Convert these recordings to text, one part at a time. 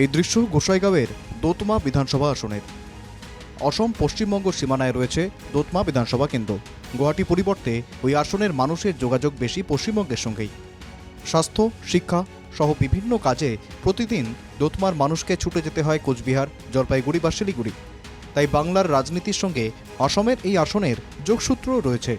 এই দৃশ্য গোসাইগাঁওয়ের দোতমা বিধানসভা আসনের। অসম পশ্চিমবঙ্গ সীমানায় রয়েছে দোতমা বিধানসভা কেন্দ্র। গুয়াহাটি পরিবর্তে ওই আসনের মানুষের যোগাযোগ বেশি পশ্চিমবঙ্গের সঙ্গেই। স্বাস্থ্য, শিক্ষা সহ বিভিন্ন কাজে প্রতিদিন দোতমার মানুষকে ছুটে যেতে হয় কোচবিহার, জলপাইগুড়ি বা শিলিগুড়ি। তাই বাংলার রাজনীতির সঙ্গে অসমের এই আসনের যোগসূত্রও রয়েছে।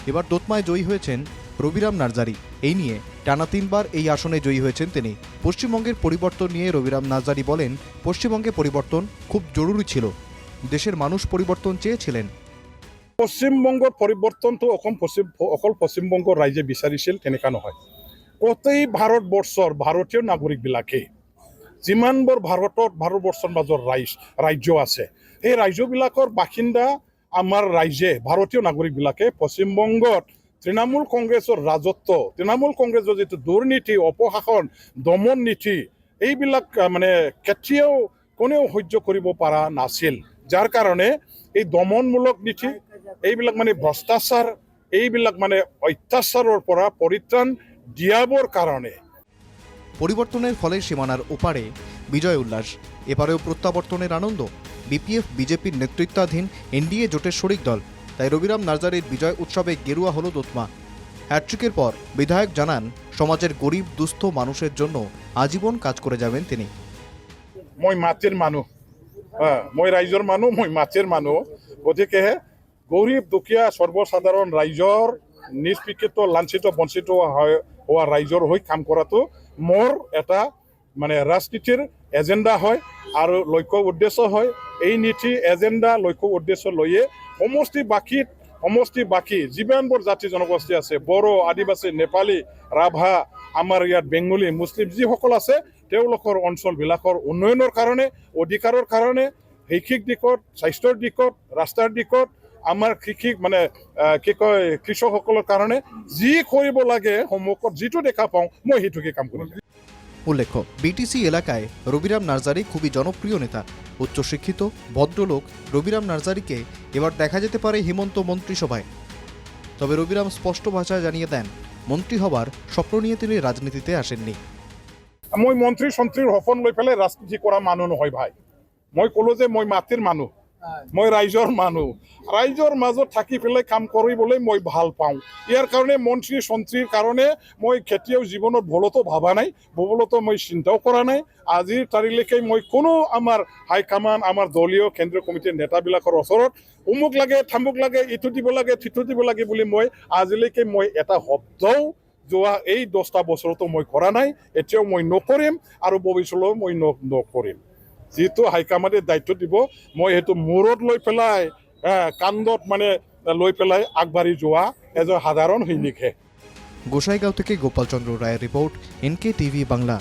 এবার দোতমায় জয়ী হয়েছেন রবিরাম নার্জারি। এই নিয়ে টানা 3বার এই আসনে জয়ী হয়েছেন তিনি। পশ্চিমবঙ্গের পরিবর্তন নিয়ে রবিরাম নার্জারি বলেন, পশ্চিমবঙ্গে পরিবর্তন খুব জরুরি ছিল। দেশের মানুষ পরিবর্তন চেয়েছিলেন। পশ্চিমবঙ্গৰ পৰিৱৰ্তনটো অকল পশ্চিমবংগ ৰাইজে বিচাৰিছিল তেনেকুৱা নহয়। গোটেই ভাৰতবৰ্ষৰ ভাৰতীয় নাগৰিকবিলাকে যিমানবোৰ ভাৰতবৰ্ষৰ মাজৰ ৰাজ্য আছে, সেই ৰাজ্যবিলাকৰ বাসিন্দা আমাৰ ৰাইজে ভাৰতীয় নাগৰিকবিলাকে পশ্চিমবংগত তৃণমূল কংগ্ৰেছৰ ৰাজত্ব, তৃণমূল কংগ্ৰেছৰ যিটো দুৰ্নীতি, অপশাসন, দমন নীতি, এইবিলাক মানে কেতিয়াও কোনেও সহ্য কৰিব পৰা নাছিল। যাৰ কাৰণে এই দমনমূলক নীতি, এইবিলাক মানে ভ্ৰষ্টাচাৰ, এইবিলাক মানে অত্যাচাৰৰ পৰা পৰিত্ৰাণ দিয়াবৰ কাৰণে পরিবর্তনের ফলে সীমানার ওপারে বিজয় উল্লাস। এবারেও প্রত্যাবর্তনের আনন্দ। বিপিএফ বিজেপির নেতৃত্বাধীন এনডিএ জোটের শরিক দল। তাই রবিরাম নার্জারির বিজয় উৎসবে গেরুয়া হল দোতমা। হ্যাট্রিকের পর বিধায়ক জানান, সমাজের গরিব দুস্থ মানুষের জন্য আজীবন কাজ করে যাবেন তিনি। মই মাটিৰ মানুহ, মই ৰাইজৰ মানুহ, মই মাটিৰ মানুহ। গতিকে গৰীব দুখীয়া সৰ্বসাধাৰণ ৰাইজৰ নিষ্পেষিত, লাঞ্ছিত, বঞ্চিত হোৱা ৰাইজৰ হৈ কাম কৰাটো মোৰ এটা মানে ৰাজনীতিৰ এজেণ্ডা হয় আৰু লক্ষ্য উদ্দেশ্য হয়। এই নীতি, এজেণ্ডা, লক্ষ্য উদ্দেশ্য লৈয়ে সমষ্টি বাকী যিমানবোৰ জাতি জনগোষ্ঠী আছে, বড়ো, আদিবাসী, নেপালী, ৰাভা, আমাৰ ইয়াত বেংগলী, মুছলিম যিসকল আছে, তেওঁলোকৰ অঞ্চলবিলাকৰ উন্নয়নৰ কাৰণে, অধিকাৰৰ কাৰণে, শৈক্ষিক দিশত, স্বাস্থ্যৰ দিশত, ৰাস্তাৰ দিশত, আমাৰ কৃষকসকলৰ কাৰণে যি কৰিব লাগে সন্মুখত যিটো দেখা পাওঁ, মই সেইটোকে কাম কৰিম। উল্লেখ্য, বিটিসি এলাকায় রবিরাম নার্জারি খুবই জনপ্রিয় নেতা। উচ্চশিক্ষিত ভদ্রলোক রবিরাম নার্জারিকে এবার দেখা যেতে পারে হিমন্ত মন্ত্রিসভায়। তবে রবিরাম স্পষ্ট ভাষায় জানিয়ে দেন, মন্ত্রী হবার স্বপ্ন নিয়ে তিনি রাজনীতিতে আসেননি। মই মন্ত্ৰী সন্ত্ৰীৰ সপোন লৈ পেলাই ৰাজনীতি কৰা মানুহ নহয় ভাই। মই ক'লো যে মই মাটিৰ মানুহ, মই ৰাইজৰ মানুহ। ৰাইজৰ মাজত থাকি পেলাই কাম কৰিবলৈ মই ভাল পাওঁ। ইয়াৰ কাৰণে মন্ত্ৰী সন্ত্ৰীৰ কাৰণে মই কেতিয়াও জীৱনত ভুলতো ভবা নাই, ভুলতো মই চিন্তাও কৰা নাই। আজিৰ তাৰিখলৈকে মই কোনো আমাৰ হাইকমাণ্ড, আমাৰ দলীয় কেন্দ্ৰীয় কমিটিৰ নেতাবিলাকৰ ওচৰত অমুক লাগে, থামুক লাগে, ইটো দিব লাগে, সিটো দিব লাগে বুলি মই আজিলৈকে এটা শব্দও যোৱা এই 10টা বছৰতো মই কৰা নাই, এতিয়াও মই নকৰিম আৰু ভৱিষ্যতেও মই নকৰিম। যিটো হাইকমাণ্ডে দায়িত্ব দিব, মই সেইটো মূৰত লৈ পেলাই, কান্ধত মানে লৈ পেলাই আগবাঢ়ি যোৱা এজন সাধাৰণ সৈনিকহে। গোসাইগাঁও থেকে গোপাল চন্দ্র রায়ের রিপোর্ট, NK টিভি বাংলা।